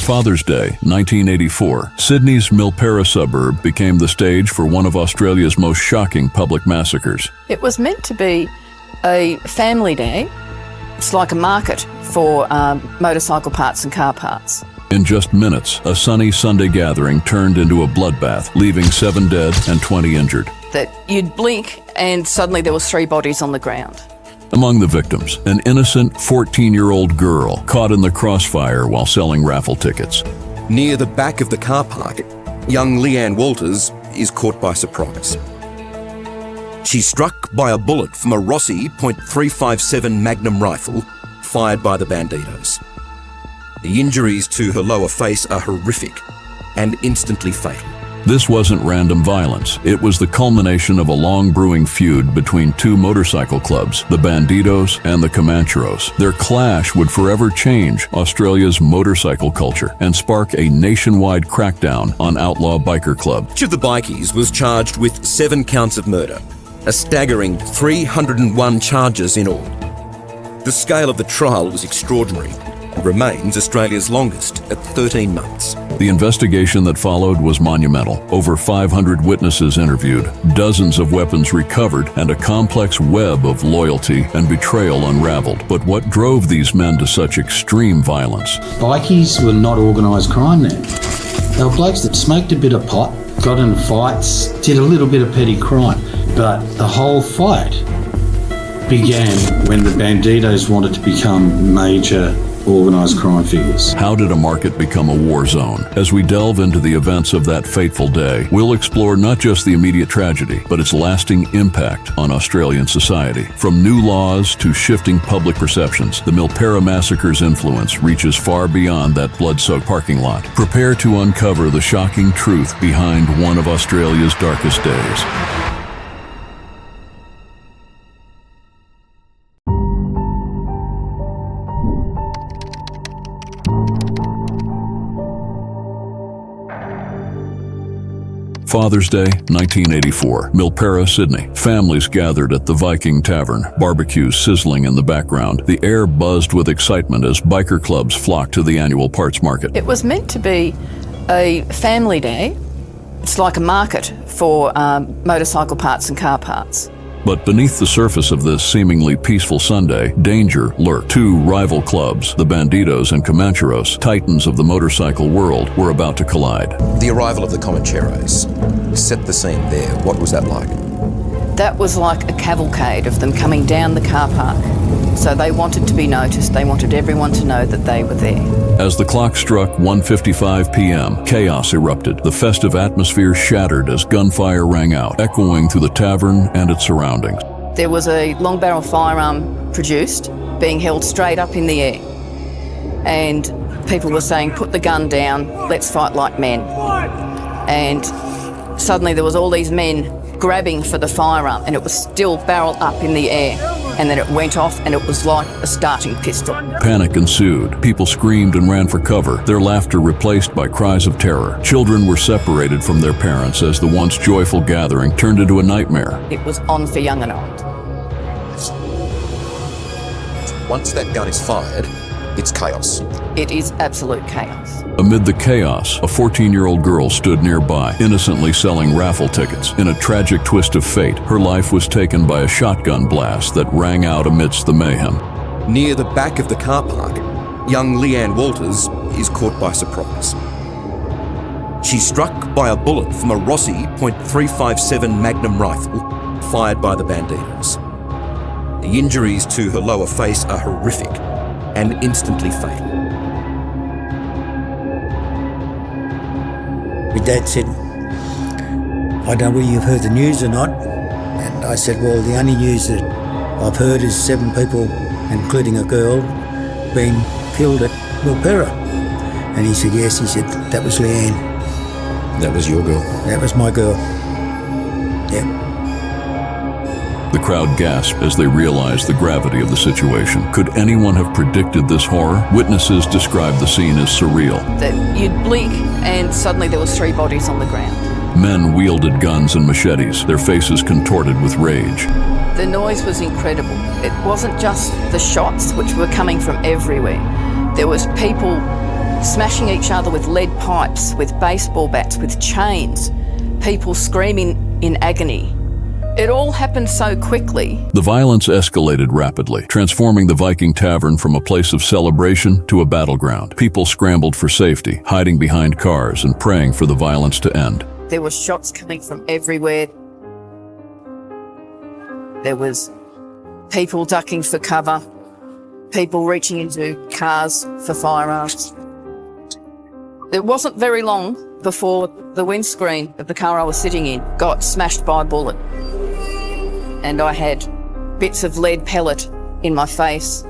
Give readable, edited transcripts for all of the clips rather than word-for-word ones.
Father's Day, 1984, Sydney's Milperra suburb became the stage for one of Australia's most shocking public massacres. It was meant to be a family day. It's like a market for motorcycle parts and car parts. In just minutes, a sunny Sunday gathering turned into a bloodbath, leaving 7 dead and 20 injured. That you'd blink and suddenly there was 3 bodies on the ground. Among the victims, an innocent 14-year-old girl caught in the crossfire while selling raffle tickets. Near the back of the car park, young Leanne Walters is caught by surprise. She's struck by a bullet from a Rossi .357 Magnum rifle fired by the Bandidos. The injuries to her lower face are horrific and instantly fatal. This wasn't random violence. It was the culmination of a long brewing feud between 2 motorcycle clubs, the Bandidos and the Comancheros. Their clash would forever change Australia's motorcycle culture and spark a nationwide crackdown on outlaw biker clubs. Each of the bikies was charged with 7 counts of murder, a staggering 301 charges in all. The scale of the trial was extraordinary and remains Australia's longest at 13 months. The investigation that followed was monumental. Over 500 witnesses interviewed, dozens of weapons recovered, and a complex web of loyalty and betrayal unraveled. But what drove these men to such extreme violence? Bikies were not organised crime then. They were blokes that smoked a bit of pot, got in fights, did a little bit of petty crime. But the whole fight began when the Bandidos wanted to become major organised crime figures. How did a market become a war zone? As we delve into the events of that fateful day, we'll explore not just the immediate tragedy, but its lasting impact on Australian society. From new laws to shifting public perceptions, the Milperra Massacre's influence reaches far beyond that blood-soaked parking lot. Prepare to uncover the shocking truth behind one of Australia's darkest days. Father's Day, 1984, Milperra, Sydney. Families gathered at the Viking Tavern, barbecues sizzling in the background. The air buzzed with excitement as biker clubs flocked to the annual parts market. It was meant to be a family day. It's like a market for motorcycle parts and car parts. But beneath the surface of this seemingly peaceful Sunday, danger lurked. 2 rival clubs, the Bandidos and Comancheros, titans of the motorcycle world, were about to collide. The arrival of the Comancheros. Set the scene there. What was that like? That was like a cavalcade of them coming down the car park. So they wanted to be noticed. They wanted everyone to know that they were there. As the clock struck 1:55 p.m., chaos erupted. The festive atmosphere shattered as gunfire rang out, echoing through the tavern and its surroundings. There was a long barrel firearm produced, being held straight up in the air. And people were saying, put the gun down, let's fight like men. And suddenly there was all these men grabbing for the firearm, and it was still barrel up in the air. And then it went off, and it was like a starting pistol. Panic ensued. People screamed and ran for cover, their laughter replaced by cries of terror. Children were separated from their parents as the once joyful gathering turned into a nightmare. It was on for young and old. Once that gun is fired, it's chaos. It is absolute chaos. Amid the chaos, a 14-year-old girl stood nearby, innocently selling raffle tickets. In a tragic twist of fate, her life was taken by a shotgun blast that rang out amidst the mayhem. Near the back of the car park, young Leanne Walters is caught by surprise. She's struck by a bullet from a Rossi .357 Magnum rifle fired by the Bandidos. The injuries to her lower face are horrific and instantly fatal. My dad said, I don't know whether you've heard the news or not. And I said, well, the only news that I've heard is 7 people, including a girl, being killed at Milperra. And he said, yes. He said, that was Leanne. That was your girl? That was my girl. Yeah. The crowd gasped as they realized the gravity of the situation. Could anyone have predicted this horror? Witnesses described the scene as surreal. That you'd blink and suddenly there was 3 bodies on the ground. Men wielded guns and machetes, their faces contorted with rage. The noise was incredible. It wasn't just the shots, which were coming from everywhere. There was people smashing each other with lead pipes, with baseball bats, with chains, people screaming in agony. It all happened so quickly. The violence escalated rapidly, transforming the Viking Tavern from a place of celebration to a battleground. People scrambled for safety, hiding behind cars and praying for the violence to end. There were shots coming from everywhere. There was people ducking for cover, people reaching into cars for firearms. It wasn't very long before the windscreen of the car I was sitting in got smashed by a bullet. And I had bits of lead pellet in my face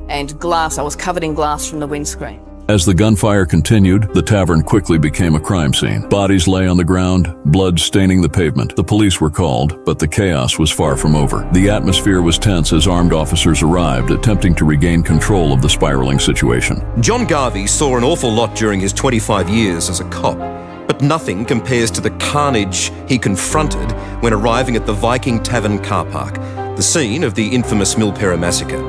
and glass. I was covered in glass from the windscreen. As the gunfire continued, the tavern quickly became a crime scene. Bodies lay on the ground, blood staining the pavement. The police were called, but the chaos was far from over. The atmosphere was tense as armed officers arrived, attempting to regain control of the spiraling situation. John Garvey saw an awful lot during his 25 years as a cop, but nothing compares to the carnage he confronted when arriving at the Viking Tavern car park, the scene of the infamous Milperra Massacre.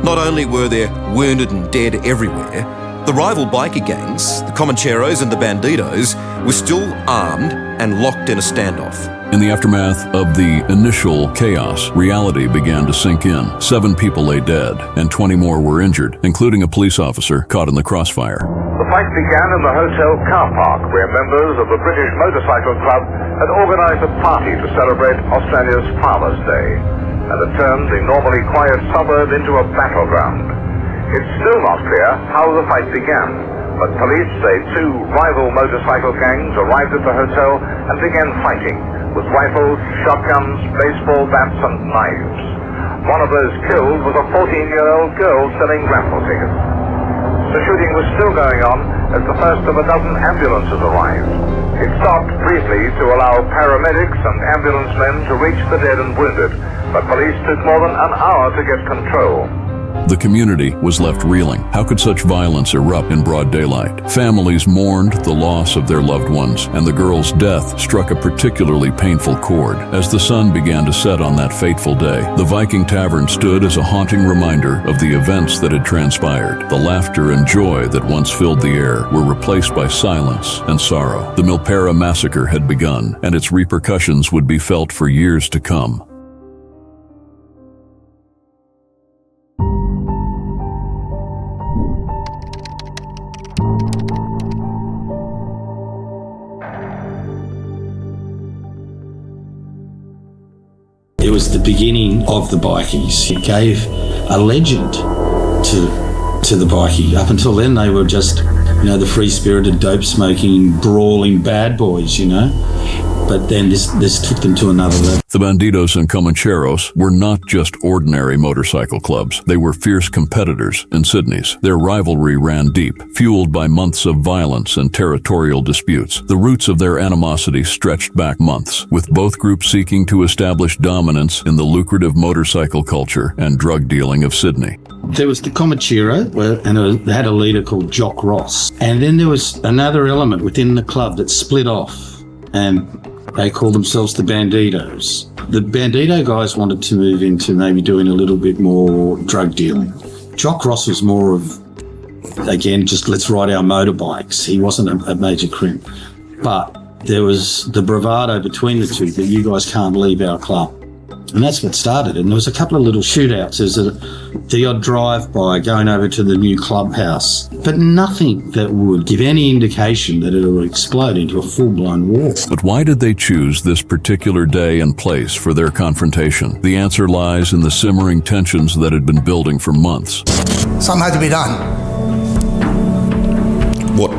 Not only were there wounded and dead everywhere, the rival biker gangs, the Comancheros and the Bandidos, were still armed and locked in a standoff. In the aftermath of the initial chaos, reality began to sink in. 7 people lay dead, and 20 more were injured, including a police officer caught in the crossfire. The fight began in the hotel car park, where members of the British Motorcycle Club had organised a party to celebrate Australia's Father's Day, and had turned the normally quiet suburb into a battleground. It's still not clear how the fight began, but police say 2 rival motorcycle gangs arrived at the hotel and began fighting, with rifles, shotguns, baseball bats and knives. One of those killed was a 14-year-old girl selling raffle tickets. The shooting was still going on as the first of a dozen ambulances arrived. It stopped briefly to allow paramedics and ambulance men to reach the dead and wounded, but police took more than an hour to get control. The community was left reeling. How could such violence erupt in broad daylight? Families mourned the loss of their loved ones, and the girl's death struck a particularly painful chord. As the sun began to set on that fateful day, the Viking Tavern stood as a haunting reminder of the events that had transpired. The laughter and joy that once filled the air were replaced by silence and sorrow. The Milperra Massacre had begun, and its repercussions would be felt for years to come. It was the beginning of the bikies. It gave a legend to the bikie. Up until then, they were just, the free-spirited, dope-smoking, brawling bad boys, But then this took them to another level. The Bandidos and Comancheros were not just ordinary motorcycle clubs. They were fierce competitors in Sydney's. Their rivalry ran deep, fueled by months of violence and territorial disputes. The roots of their animosity stretched back months, with both groups seeking to establish dominance in the lucrative motorcycle culture and drug dealing of Sydney. There was the Comanchero, and they had a leader called Jock Ross. And then there was another element within the club that split off, and they called themselves the Bandidos. The Bandito guys wanted to move into maybe doing a little bit more drug dealing. Jock Ross was more of, again, just let's ride our motorbikes. He wasn't a major crimp. But there was the bravado between the two that you guys can't leave our club. And that's what started. And there was a couple of little shootouts. There's the odd drive-by going over to the new clubhouse, but nothing that would give any indication that it would explode into a full-blown war. But why did they choose this particular day and place for their confrontation? The answer lies in the simmering tensions that had been building for months. Something had to be done. What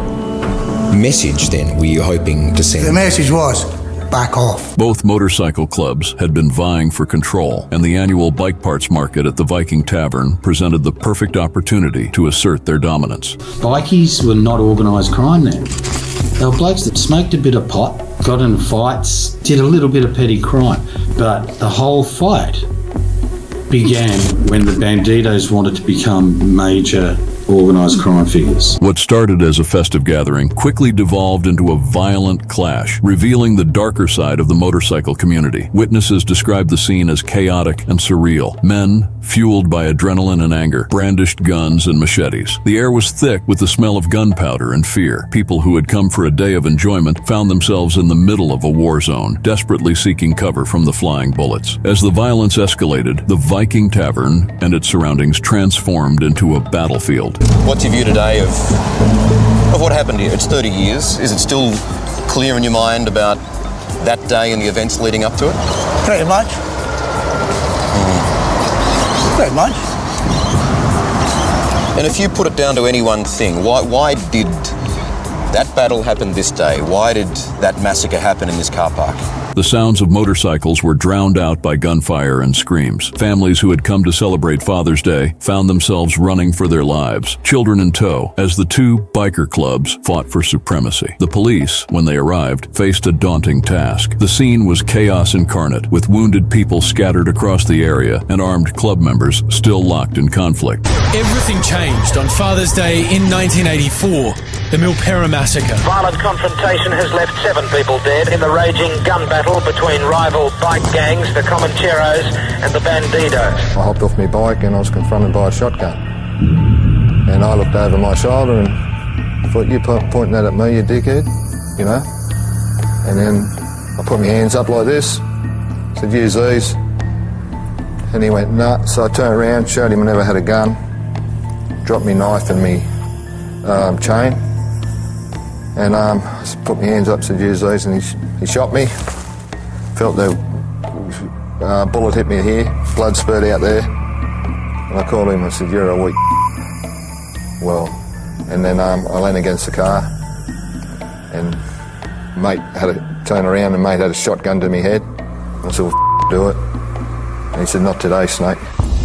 message, then, were you hoping to send? The message was, back off. Both motorcycle clubs had been vying for control, and the annual bike parts market at the Viking Tavern presented the perfect opportunity to assert their dominance. Bikies were not organised crime then. They were blokes that smoked a bit of pot, got in fights, did a little bit of petty crime. But the whole fight began when the Bandidos wanted to become major organised crime figures. What started as a festive gathering quickly devolved into a violent clash, revealing the darker side of the motorcycle community. Witnesses described the scene as chaotic and surreal. Men, fueled by adrenaline and anger, brandished guns and machetes. The air was thick with the smell of gunpowder and fear. People who had come for a day of enjoyment found themselves in the middle of a war zone, desperately seeking cover from the flying bullets. As the violence escalated, the Viking Tavern and its surroundings transformed into a battlefield. What's your view today of what happened here? It's 30 years. Is it still clear in your mind about that day and the events leading up to it? Pretty much. Pretty much. And if you put it down to any one thing, why did that battle happen this day? Why did that massacre happen in this car park? The sounds of motorcycles were drowned out by gunfire and screams. Families who had come to celebrate Father's Day found themselves running for their lives, children in tow, as the two biker clubs fought for supremacy. The police, when they arrived, faced a daunting task. The scene was chaos incarnate, with wounded people scattered across the area and armed club members still locked in conflict. Everything changed on Father's Day in 1984, the Milperra Massacre. Violent confrontation has left 7 people dead in the raging gun battle between rival bike gangs, the Comancheros and the Bandidos. I hopped off my bike and I was confronted by a shotgun. And I looked over my shoulder and thought, you pointing that at me, you dickhead, you know? And then I put my hands up like this, said, use these. And he went, nah. So I turned around, showed him I never had a gun, dropped my knife and my chain. And I put my hands up, said, use these, and he shot me. Felt the bullet hit me here, blood spurted out there. And I called him and said, you're a weak well. And then I leaned against the car and mate had to turn around and mate had a shotgun to my head. I said, well, do it. And he said, not today, Snake.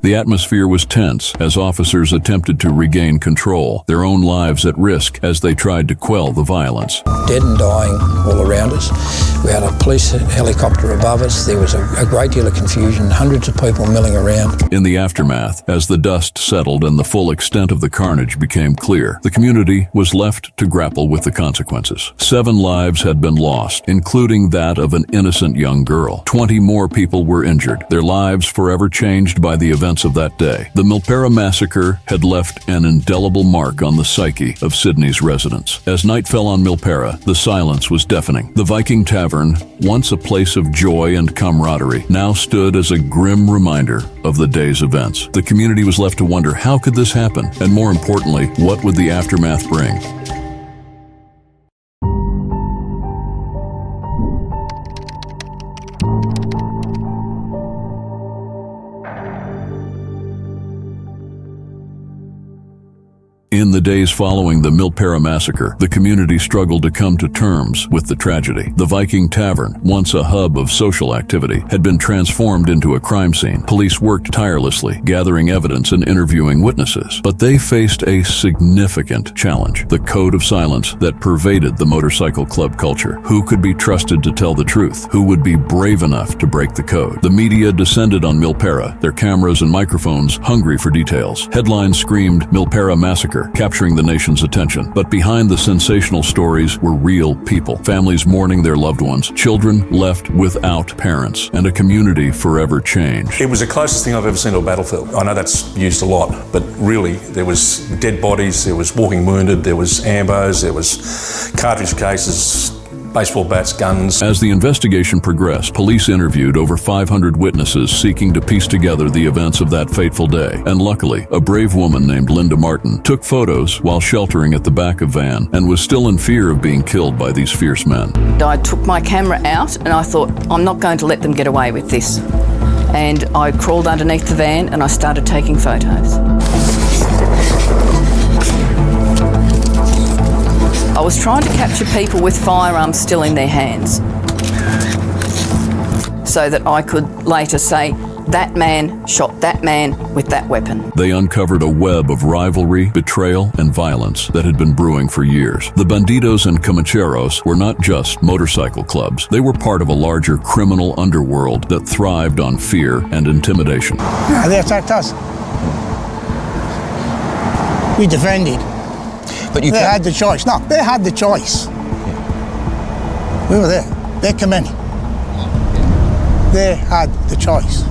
The atmosphere was tense as officers attempted to regain control, their own lives at risk as they tried to quell the violence. Dead and dying all around us. We had a police helicopter above us. There was a great deal of confusion, hundreds of people milling around. In the aftermath, as the dust settled and the full extent of the carnage became clear, the community was left to grapple with the consequences. 7 lives had been lost, including that of an innocent young girl. 20 more people were injured, their lives forever changed by the events of that day. The Milperra Massacre had left an indelible mark on the psyche of Sydney's residents. As night fell on Milperra, the silence was deafening. The Viking Tavern, once a place of joy and camaraderie, now stood as a grim reminder of the day's events. The community was left to wonder, how could this happen? And more importantly, what would the aftermath bring? In the days following the Milperra Massacre, the community struggled to come to terms with the tragedy. The Viking Tavern, once a hub of social activity, had been transformed into a crime scene. Police worked tirelessly, gathering evidence and interviewing witnesses. But they faced a significant challenge: the code of silence that pervaded the motorcycle club culture. Who could be trusted to tell the truth? Who would be brave enough to break the code? The media descended on Milperra, their cameras and microphones hungry for details. Headlines screamed, "Milperra Massacre," capturing the nation's attention. But behind the sensational stories were real people, families mourning their loved ones, children left without parents, and a community forever changed. It was the closest thing I've ever seen to a battlefield. I know that's used a lot, but really there was dead bodies, there was walking wounded, there was ambos, there was cartridge cases, baseball bats, guns. As the investigation progressed, police interviewed over 500 witnesses seeking to piece together the events of that fateful day. And luckily, a brave woman named Linda Martin took photos while sheltering at the back of a van and was still in fear of being killed by these fierce men. I took my camera out and I thought, I'm not going to let them get away with this. And I crawled underneath the van and I started taking photos. I was trying to capture people with firearms still in their hands so that I could later say, that man shot that man with that weapon. They uncovered a web of rivalry, betrayal, and violence that had been brewing for years. The Bandidos and Comancheros were not just motorcycle clubs. They were part of a larger criminal underworld that thrived on fear and intimidation. Yeah, they attacked us. We defended. But you They had the choice. No, they had the choice. We were there. They come in. They had the choice.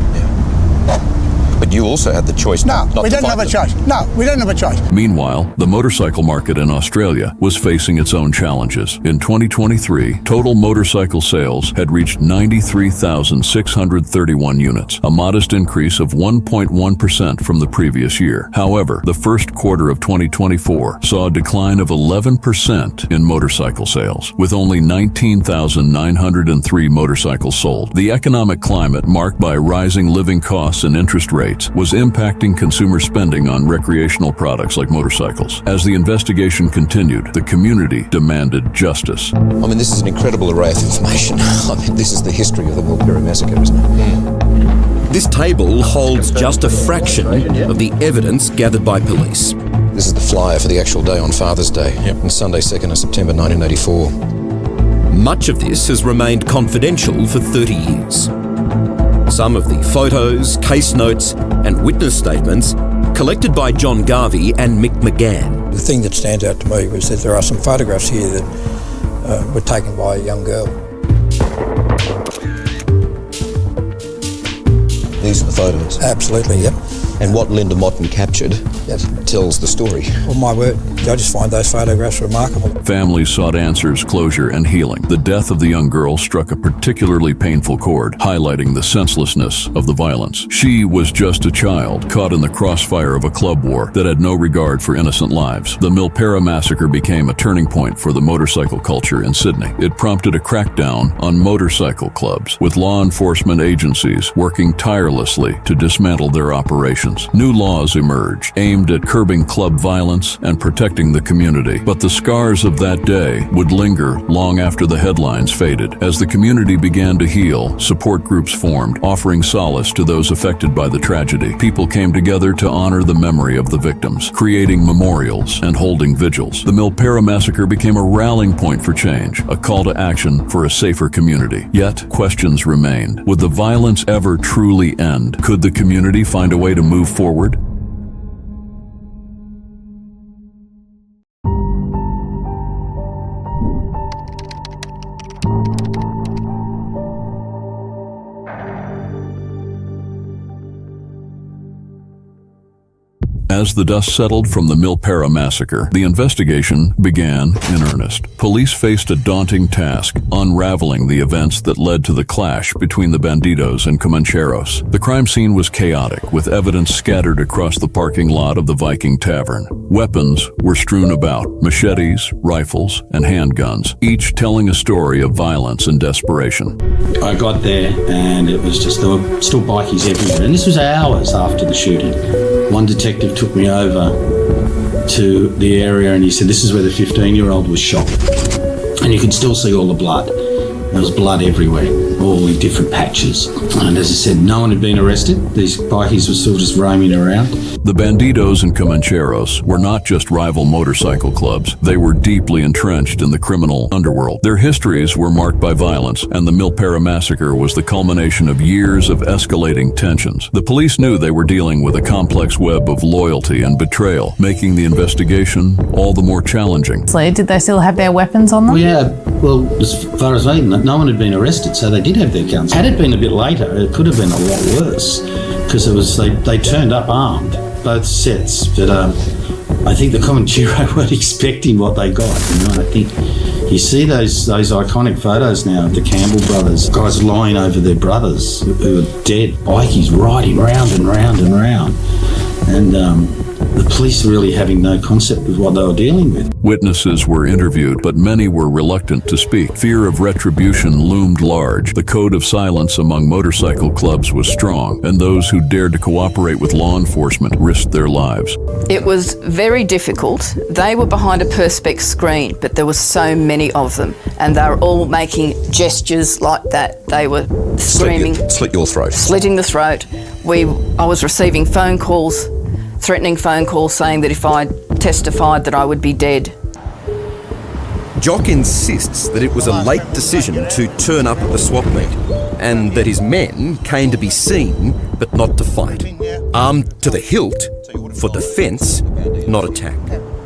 But you also had the choice No, not we to didn't fight have a them. choice. No, we didn't have a choice. Meanwhile, the motorcycle market in Australia was facing its own challenges. In 2023, total motorcycle sales had reached 93,631 units, a modest increase of 1.1% from the previous year. However, the first quarter of 2024 saw a decline of 11% in motorcycle sales, with only 19,903 motorcycles sold. The economic climate, marked by rising living costs and interest rates, was impacting consumer spending on recreational products like motorcycles. As the investigation continued, the community demanded justice. I mean, this is an incredible array of information. I mean, this is the history of the Milperra Massacre, isn't it? This table holds just a fraction of the evidence gathered by police. This is the flyer for the actual day on Father's Day, on Sunday, 2nd of September 1984. Much of this has remained confidential for 30 years. Some of the photos, case notes and witness statements collected by John Garvey and Mick McGann. The thing that stands out to me was that there are some photographs here that were taken by a young girl. These are the photos. Absolutely, yep. And what Linda Motten captured tells the story. Well, my word, I just find those photographs remarkable. Families sought answers, closure, and healing. The death of the young girl struck a particularly painful chord, highlighting the senselessness of the violence. She was just a child, caught in the crossfire of a club war that had no regard for innocent lives. The Milperra Massacre became a turning point for the motorcycle culture in Sydney. It prompted a crackdown on motorcycle clubs, with law enforcement agencies working tirelessly to dismantle their operations. New laws emerged, aimed at curbing club violence and protecting the community. But the scars of that day would linger long after the headlines faded. As the community began to heal, support groups formed, offering solace to those affected by the tragedy. People came together to honor the memory of the victims, creating memorials and holding vigils. The Milperra Massacre became a rallying point for change, a call to action for a safer community. Yet, questions remained. Would the violence ever truly end? Could the community find a way to move forward? As the dust settled from the Milperra Massacre, the investigation began in earnest. Police faced a daunting task, unraveling the events that led to the clash between the Bandidos and Comancheros. The crime scene was chaotic, with evidence scattered across the parking lot of the Viking Tavern. Weapons were strewn about, machetes, rifles, and handguns, each telling a story of violence and desperation. I got there and it was just, there were still bikies everywhere. And this was hours after the shooting. One detective took me over to the area and he said, this is where the 15-year-old was shot. And you could still see all the blood. There was blood everywhere, all in different patches. And as I said, no one had been arrested. These bikies were still just roaming around. The Bandidos and Comancheros were not just rival motorcycle clubs. They were deeply entrenched in the criminal underworld. Their histories were marked by violence, and the Milperra Massacre was the culmination of years of escalating tensions. The police knew they were dealing with a complex web of loyalty and betrayal, making the investigation all the more challenging. Did they still have their weapons on them? Well, yeah, well, as far as I know, no one had been arrested, so they did have their guns. Had it been a bit later, it could have been a lot worse, because it was they turned up armed, both sets. But I think the Comanchero weren't expecting what they got. You know, I think you see those iconic photos now of the Campbell brothers, guys lying over their brothers who are dead, bikies riding round and round and round, and the police really having no concept of what they were dealing with. Witnesses were interviewed, but many were reluctant to speak. Fear of retribution loomed large. The code of silence among motorcycle clubs was strong, and those who dared to cooperate with law enforcement risked their lives. It was very difficult. They were behind a perspex screen, but there were so many of them, and they were all making gestures like that. They were screaming. Slit your throat. Slitting the throat. I was receiving phone calls, threatening phone calls saying that if I testified that I would be dead. Jock insists that it was a late decision to turn up at the swap meet, and that his men came to be seen but not to fight. Armed to the hilt, for defence, not attack.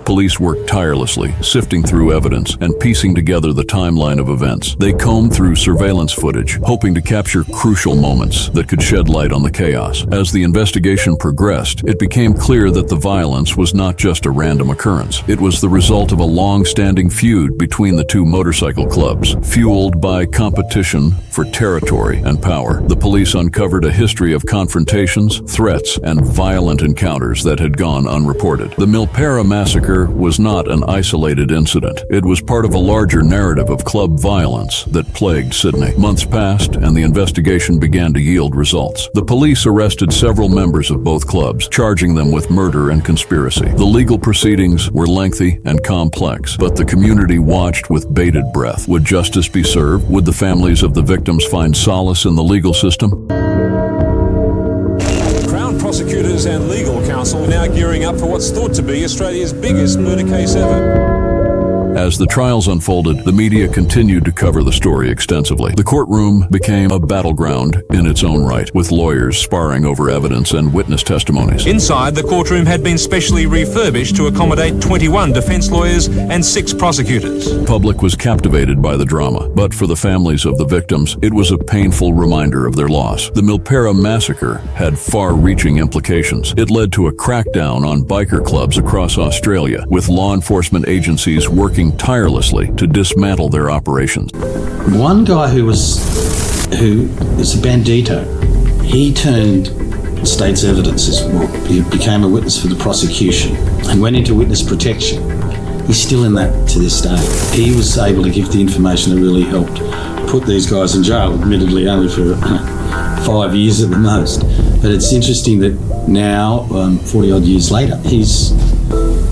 Police worked tirelessly, sifting through evidence and piecing together the timeline of events. They combed through surveillance footage, hoping to capture crucial moments that could shed light on the chaos. As the investigation progressed, it became clear that the violence was not just a random occurrence. It was the result of a long-standing feud between the two motorcycle clubs, fueled by competition for territory and power. The police uncovered a history of confrontations, threats, and violent encounters that had gone unreported. The Milperra Massacre was not an isolated incident. It was part of a larger narrative of club violence that plagued Sydney. Months passed, and the investigation began to yield results. The police arrested several members of both clubs, charging them with murder and conspiracy. The legal proceedings were lengthy and complex, but the community watched with bated breath. Would justice be served? Would the families of the victims find solace in the legal system? Crown prosecutors and legal counsel are now gearing up for what's thought to be Australia's biggest murder case ever. As the trials unfolded, the media continued to cover the story extensively. The courtroom became a battleground in its own right, with lawyers sparring over evidence and witness testimonies. Inside, the courtroom had been specially refurbished to accommodate 21 defence lawyers and 6 prosecutors. The public was captivated by the drama, but for the families of the victims, it was a painful reminder of their loss. The Milperra Massacre had far-reaching implications. It led to a crackdown on biker clubs across Australia, with law enforcement agencies working tirelessly to dismantle their operations. One guy who is a bandito, he turned state's evidence as well. He became a witness for the prosecution and went into witness protection. He's still in that to this day. He was able to give the information that really helped put these guys in jail, admittedly only for 5 years at the most. But it's interesting that now, 40 odd years later, he's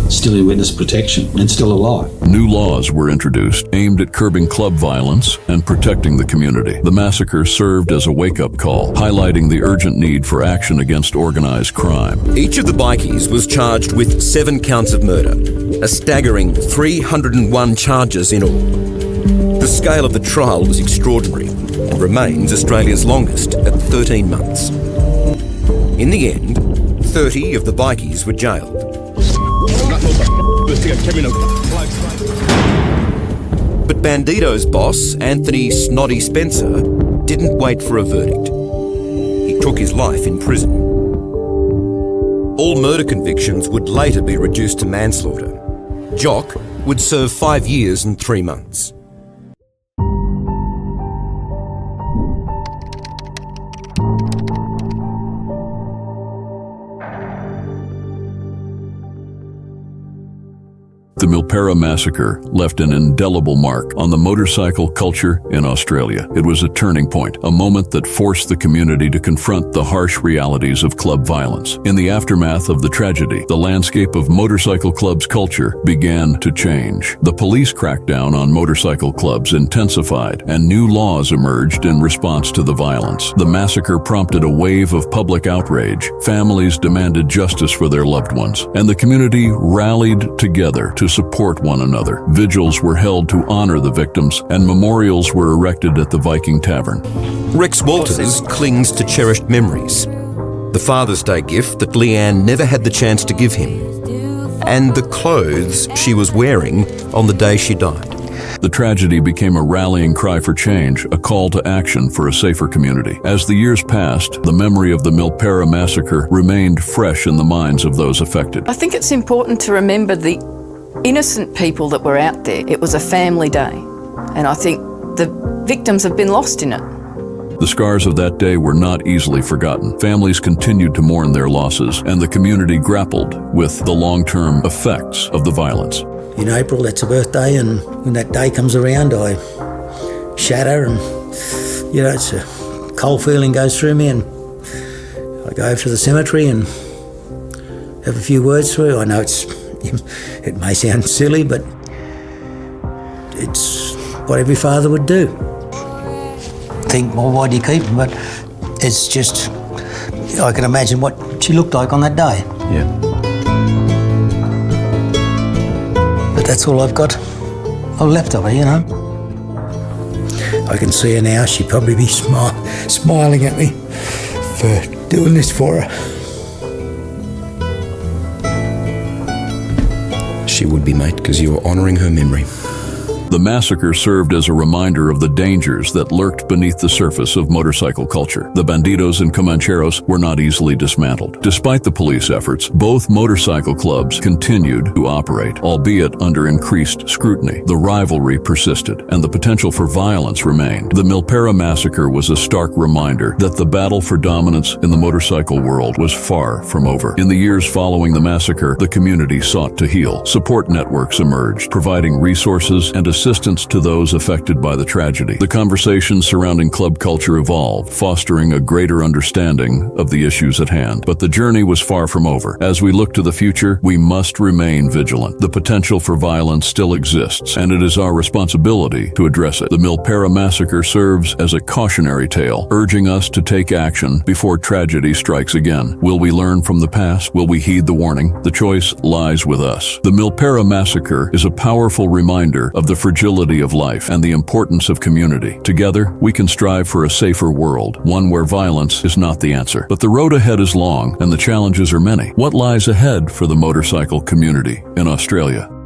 still in witness protection and still alive. New laws were introduced aimed at curbing club violence and protecting the community. The massacre served as a wake-up call, highlighting the urgent need for action against organized crime. Each of the bikies was charged with 7 counts of murder, a staggering 301 charges in all. The scale of the trial was extraordinary and remains Australia's longest at 13 months. In the end, 30 of the bikies were jailed. But Bandido's boss, Anthony Snotty Spencer, didn't wait for a verdict. He took his life in prison. All murder convictions would later be reduced to manslaughter. Jock would serve 5 years and 3 months. The Milperra Massacre left an indelible mark on the motorcycle culture in Australia. It was a turning point, a moment that forced the community to confront the harsh realities of club violence. In the aftermath of the tragedy, the landscape of motorcycle clubs culture began to change. The police crackdown on motorcycle clubs intensified, and new laws emerged in response to the violence. The massacre prompted a wave of public outrage. Families demanded justice for their loved ones, and the community rallied together to support one another. Vigils were held to honor the victims, and memorials were erected at the Viking Tavern. Rex Walters clings to cherished memories. The Father's Day gift that Leanne never had the chance to give him, and the clothes she was wearing on the day she died. The tragedy became a rallying cry for change, a call to action for a safer community. As the years passed, the memory of the Milperra Massacre remained fresh in the minds of those affected. I think it's important to remember the innocent people that were out there. It was a family day, and I think the victims have been lost in it. The scars of that day were not easily forgotten. Families continued to mourn their losses, and the community grappled with the long-term effects of the violence. In April, that's a birthday, and when that day comes around, I shatter, and it's a cold feeling goes through me, and I go over to the cemetery and have a few words through. I know it may sound silly, but it's what every father would do. Think, well, why do you keep them? But it's just, I can imagine what she looked like on that day. Yeah. But that's all I've got left of her, I can see her now. She'd probably be smiling at me for doing this for her. she would be, mate, because you were honouring her memory. The massacre served as a reminder of the dangers that lurked beneath the surface of motorcycle culture. The Bandidos and Comancheros were not easily dismantled. Despite the police efforts, both motorcycle clubs continued to operate, albeit under increased scrutiny. The rivalry persisted, and the potential for violence remained. The Milperra Massacre was a stark reminder that the battle for dominance in the motorcycle world was far from over. In the years following the massacre, the community sought to heal. Support networks emerged, providing resources and assistance to those affected by the tragedy. The conversations surrounding club culture evolved, fostering a greater understanding of the issues at hand. But the journey was far from over. As we look to the future, we must remain vigilant. The potential for violence still exists, and it is our responsibility to address it. The Milperra Massacre serves as a cautionary tale, urging us to take action before tragedy strikes again. Will we learn from the past? Will we heed the warning? The choice lies with us. The Milperra Massacre is a powerful reminder of the fragility of life and the importance of community. Together, we can strive for a safer world, one where violence is not the answer. But the road ahead is long and the challenges are many. What lies ahead for the motorcycle community in Australia?